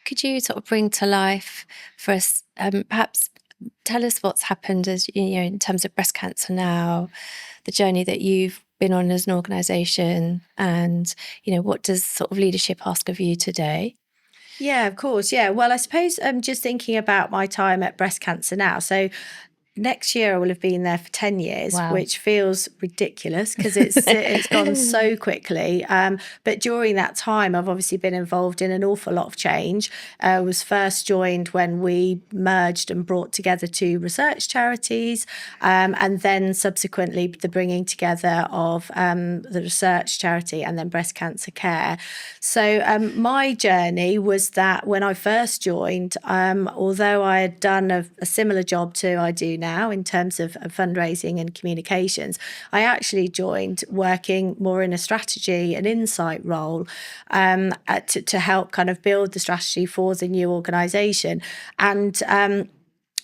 could you sort of bring to life for us, perhaps tell us what's happened as in terms of breast cancer now, the journey that you've been on as an organisation, and what does sort of leadership ask of you today? Yeah, of course. Yeah. Well, I suppose I'm just thinking about my time at breast cancer now. So next year I will have been there for 10 years, Wow. which feels ridiculous because it's gone so quickly. But during that time, I've obviously been involved in an awful lot of change. I was first joined when we merged and brought together two research charities, and then subsequently the bringing together of the research charity and then breast cancer care. So my journey was that when I first joined, although I had done a similar job to I do now in terms of fundraising and communications, I actually joined working more in a strategy and insight role to help kind of build the strategy for the new organisation. And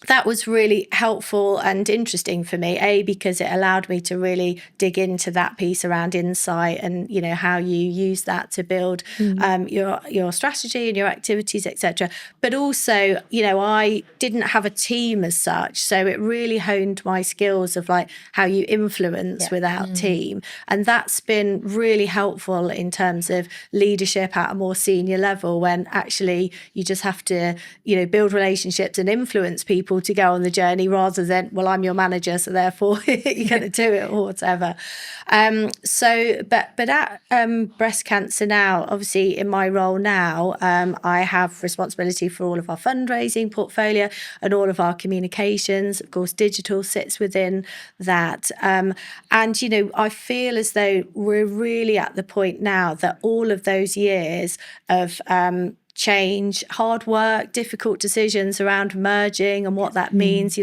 that was really helpful and interesting for me, because it allowed me to really dig into that piece around insight and, how you use that to build your strategy and your activities, etc. But also, I didn't have a team as such. So it really honed my skills of like how you influence without team. And that's been really helpful in terms of leadership at a more senior level, when actually you just have to, build relationships and influence people to go on the journey, rather than, well, I'm your manager, so therefore you're going to do it or whatever. But at breast cancer now, obviously in my role now, I have responsibility for all of our fundraising portfolio and all of our communications. Of course, digital sits within that. And, I feel as though we're really at the point now that all of those years of change, hard work, difficult decisions around merging and what that means.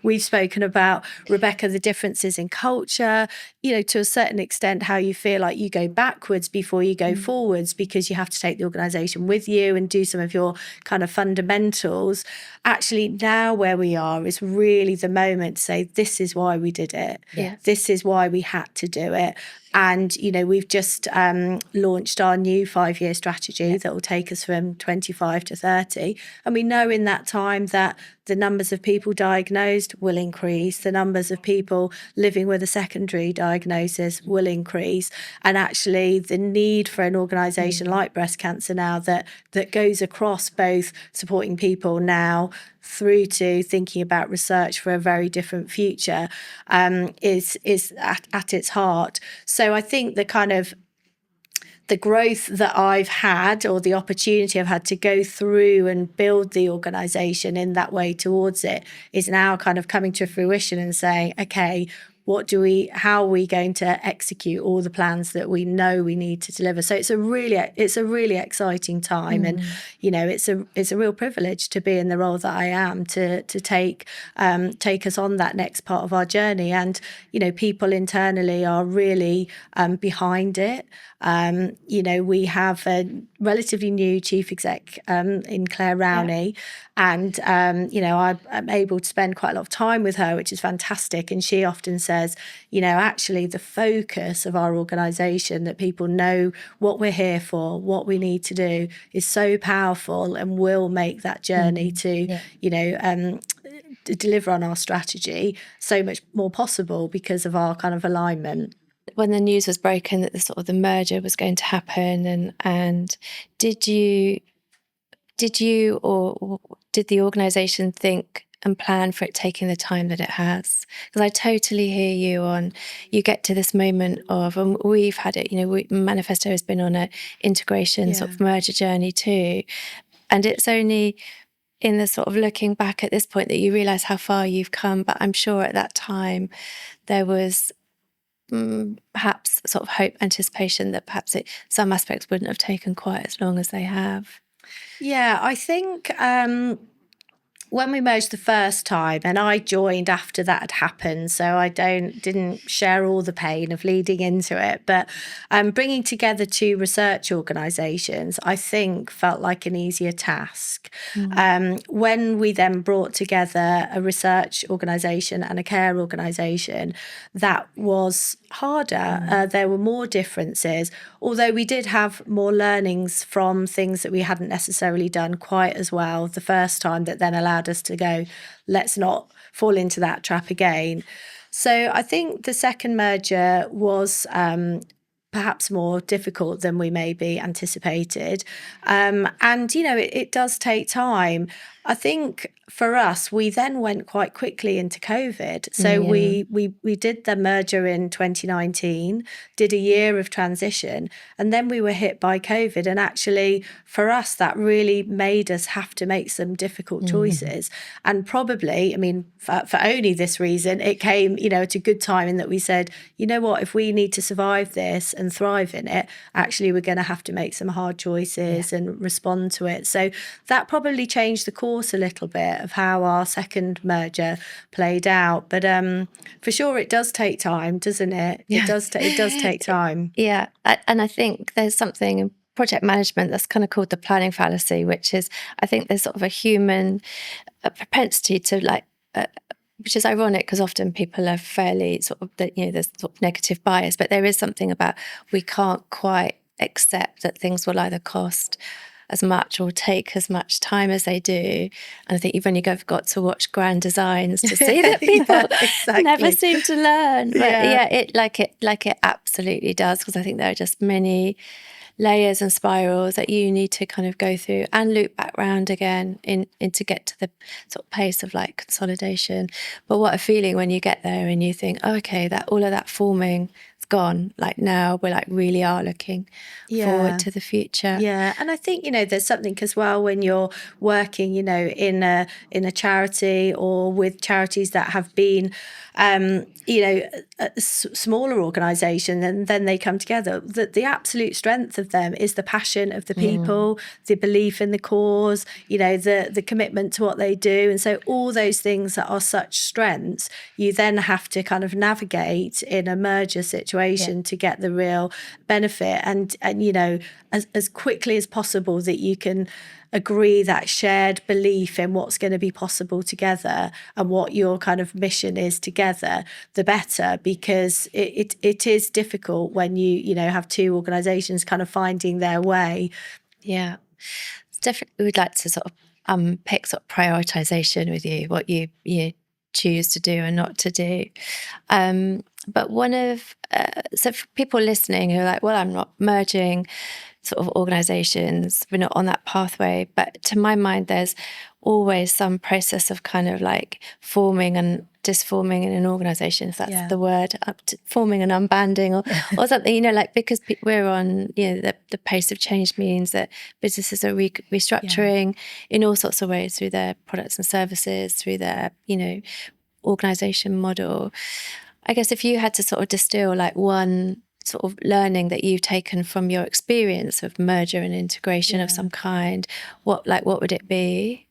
We've spoken about, Rebecca, the differences in culture, to a certain extent, how you feel like you go backwards before you go forwards, because you have to take the organisation with you and do some of your kind of fundamentals. Actually, now where we are is really the moment to say, this is why we did it. Yeah. This is why we had to do it. And, we've just launched our new 5-year strategy that will take us from 25 to 30. And we know in that time that the numbers of people diagnosed will increase, the numbers of people living with a secondary diagnosis will increase. And actually the need for an organisation like breast cancer now that goes across both supporting people now through to thinking about research for a very different future is at its heart. So I think the growth that I've had, or the opportunity I've had to go through and build the organisation in that way towards it, is now kind of coming to fruition and saying, okay, how are we going to execute all the plans that we know we need to deliver? So it's a really exciting time, and it's a real privilege to be in the role that I am, to take us on that next part of our journey. And people internally are really behind it. We have a relatively new chief exec in Claire Rowney, and I'm able to spend quite a lot of time with her, which is fantastic. And she often says, actually the focus of our organisation, that people know what we're here for, what we need to do, is so powerful and will make that journey to deliver on our strategy so much more possible because of our kind of alignment. When the news was broken that the merger was going to happen, and did you or did the organisation think and plan for it taking the time that it has? Because I totally hear you on, you get to this moment of, and we've had it, Manifesto has been on an integration sort of merger journey too. And it's only in the sort of looking back at this point that you realise how far you've come. But I'm sure at that time there was perhaps sort of hope, anticipation that perhaps some aspects wouldn't have taken quite as long as they have. Yeah, I think when we merged the first time, and I joined after that had happened, so I didn't share all the pain of leading into it, but bringing together two research organisations, I think, felt like an easier task. When we then brought together a research organisation and a care organisation, that was harder. There were more differences, although we did have more learnings from things that we hadn't necessarily done quite as well the first time, that then allowed us to go, let's not fall into that trap again. So I think the second merger was perhaps more difficult than we maybe anticipated. And, you know, it does take time. I think for us, we then went quite quickly into COVID. So we did the merger in 2019, did a year of transition, and then we were hit by COVID. And actually, for us, that really made us have to make some difficult choices. And probably, I mean, for only this reason, it came, you know, at a good time in that we said, you know what, if we need to survive this and thrive in it, actually, we're going to have to make some hard choices and respond to it. So that probably changed the course a little bit of how our second merger played out. But for sure, it does take time, doesn't it? Yeah. It does take time. Yeah. And I think there's something in project management that's kind of called the planning fallacy, which is, I think there's sort of a human propensity to like, which is ironic because often people are fairly sort of, you know, there's sort of negative bias, but there is something about we can't quite accept that things will either cost as much or take as much time as they do. And I think you've only got to watch Grand Designs to see that people never seem to learn. But it absolutely does, because I think there are just many layers and spirals that you need to kind of go through and loop back round again in to get to the sort of pace of like consolidation. But what a feeling when you get there and you think, oh, okay, that all of that forming is gone. Like now we're like really are looking forward to the future. Yeah, and I think, you know, there's something as well when you're working, you know, in a charity or with charities that have been, you know, a smaller organisation, and then they come together. The absolute strength of them is the passion of the people, the belief in the cause, you know, the commitment to what they do. And so all those things that are such strengths, you then have to kind of navigate in a merger situation to get the real benefit. And you know, as quickly as possible that you can agree that shared belief in what's going to be possible together and what your kind of mission is together, the better, because it is difficult when you know, have two organisations kind of finding their way. Yeah. It's definitely, we'd like to sort of pick sort of prioritisation with you, what you choose to do and not to do. But one of, so for people listening who are like, well, I'm not merging sort of organisations, we're not on that pathway. But to my mind, there's always some process of kind of like forming and disforming in an organisation, if that's the word, up to forming and unbanding or something, you know, like, because we're on, you know, the pace of change means that businesses are restructuring in all sorts of ways through their products and services, through their, you know, organisation model. I guess if you had to sort of distill like one sort of learning that you've taken from your experience of merger and integration of some kind, what would it be?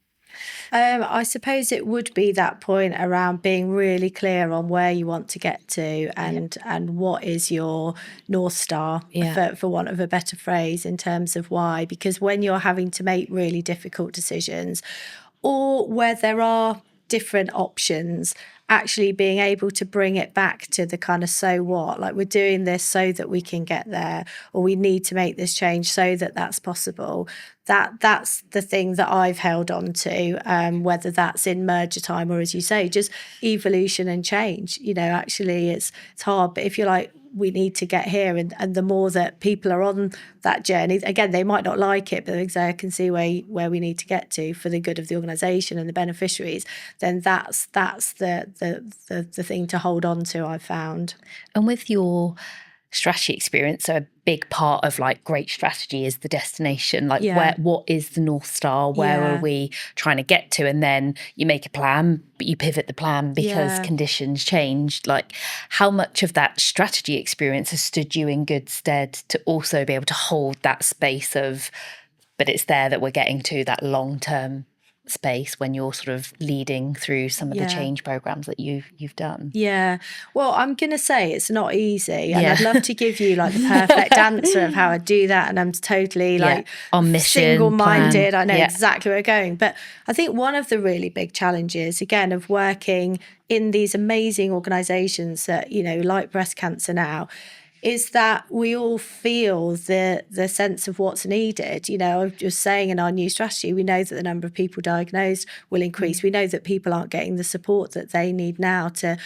I suppose it would be that point around being really clear on where you want to get to and what is your North Star, for want of a better phrase, in terms of why. Because when you're having to make really difficult decisions, or where there are different options, actually being able to bring it back to the kind of so what, like we're doing this so that we can get there, or we need to make this change so that that's possible. That's the thing that I've held on to, whether that's in merger time or, as you say, just evolution and change. You know, actually it's hard, but if you're like, we need to get here, and the more that people are on that journey, again, they might not like it, but they say, I can see where we need to get to for the good of the organisation and the beneficiaries, then that's the thing to hold on to, I've found. And with your strategy experience, so a big part of like great strategy is the destination, like what is the North Star, where are we trying to get to, and then you make a plan but you pivot the plan because conditions changed. Like, how much of that strategy experience has stood you in good stead to also be able to hold that space of, but it's there that we're getting to, that long term space when you're sort of leading through some of the change programs that you've done? Yeah. Well, I'm going to say it's not easy, and I'd love to give you like the perfect answer of how I do that. And I'm totally like on mission, single-minded. plan. I know exactly where we're going. But I think one of the really big challenges, again, of working in these amazing organisations that, you know, like Breast Cancer Now, is that we all feel the sense of what's needed. You know, I was just saying in our new strategy, we know that the number of people diagnosed will increase. We know that people aren't getting the support that they need now to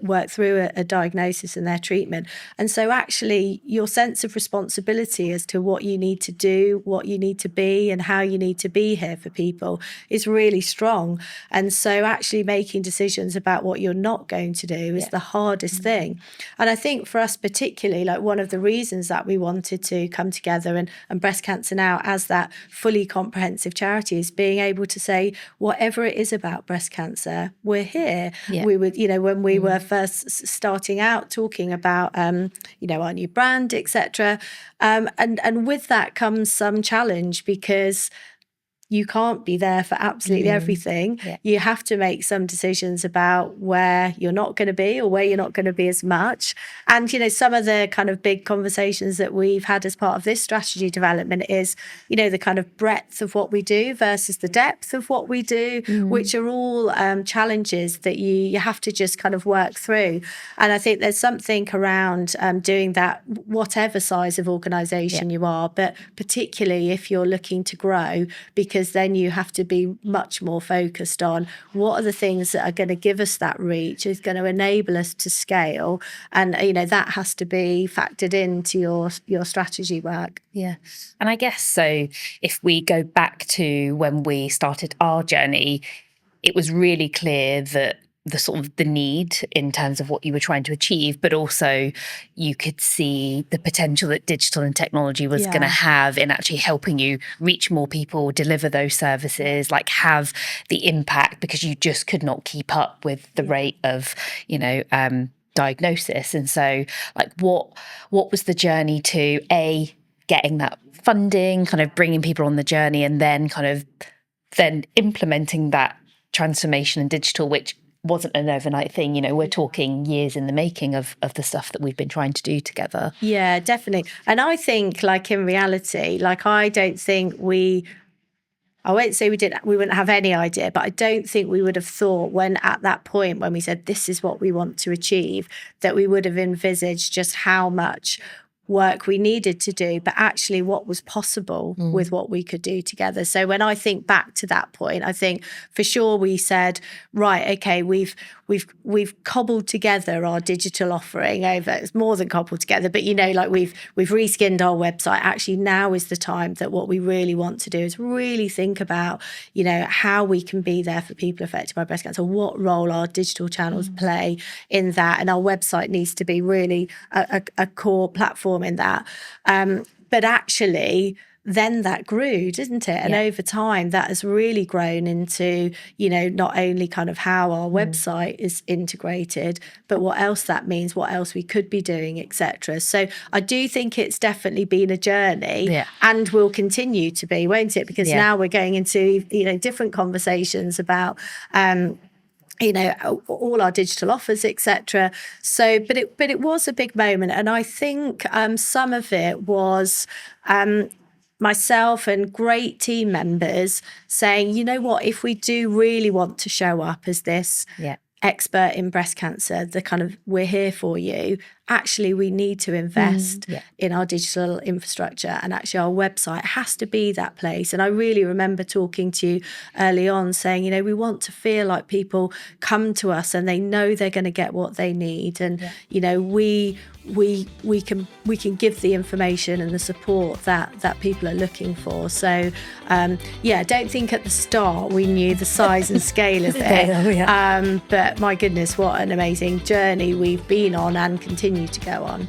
work through a diagnosis and their treatment. And so actually your sense of responsibility as to what you need to do, what you need to be, and how you need to be here for people is really strong. And so actually making decisions about what you're not going to do is the hardest thing. And I think for us particularly, like one of the reasons that we wanted to come together and Breast Cancer Now as that fully comprehensive charity is being able to say, whatever it is about breast cancer, we're here. We would, you know, when we were first starting out talking about, you know, our new brand, etc. And with that comes some challenge, because you can't be there for absolutely everything. You have to make some decisions about where you're not going to be or where you're not going to be as much. And, you know, some of the kind of big conversations that we've had as part of this strategy development is, you know, the kind of breadth of what we do versus the depth of what we do, which are all challenges that you have to just kind of work through. And I think there's something around doing that, whatever size of organisation you are, but particularly if you're looking to grow, because then you have to be much more focused on what are the things that are going to give us that reach, is going to enable us to scale. And, you know, that has to be factored into your strategy work. Yeah. And I guess so if we go back to when we started our journey, it was really clear that the sort of the need in terms of what you were trying to achieve, but also you could see the potential that digital and technology was going to have in actually helping you reach more people, deliver those services, like have the impact, because you just could not keep up with the rate of, you know, diagnosis. And so like what was the journey to getting that funding, kind of bringing people on the journey, and then kind of then implementing that transformation in digital, which wasn't an overnight thing. You know, we're talking years in the making of the stuff that we've been trying to do together. Yeah, definitely. And I think, like, in reality, like, I don't think I won't say we wouldn't have any idea, but I don't think we would have thought when at that point when we said this is what we want to achieve, that we would have envisaged just how much work we needed to do, but actually what was possible with what we could do together. So when I think back to that point, I think for sure we said, right, okay, we've cobbled together our digital offering over, it's more than cobbled together, but, you know, like we've reskinned our website. Actually, now is the time that what we really want to do is really think about, you know, how we can be there for people affected by breast cancer, what role our digital channels play in that. And our website needs to be really a core platform in that. But actually, then that grew, didn't it? And over time, that has really grown into, you know, not only kind of how our website is integrated, but what else that means, what else we could be doing, etc. So I do think it's definitely been a journey and will continue to be, won't it? Because now we're going into, you know, different conversations about you know, all our digital offers, etc. So, but it was a big moment, and I think some of it was myself and great team members saying, you know what, if we do really want to show up as this expert in breast cancer, the kind of we're here for you, actually we need to invest in our digital infrastructure, and actually our website has to be that place. And I really remember talking to you early on saying, you know, we want to feel like people come to us and they know they're going to get what they need, and you know, we can give the information and the support that people are looking for. So I don't think at the start we knew the size and scale of it, but my goodness, what an amazing journey we've been on and continue to go on.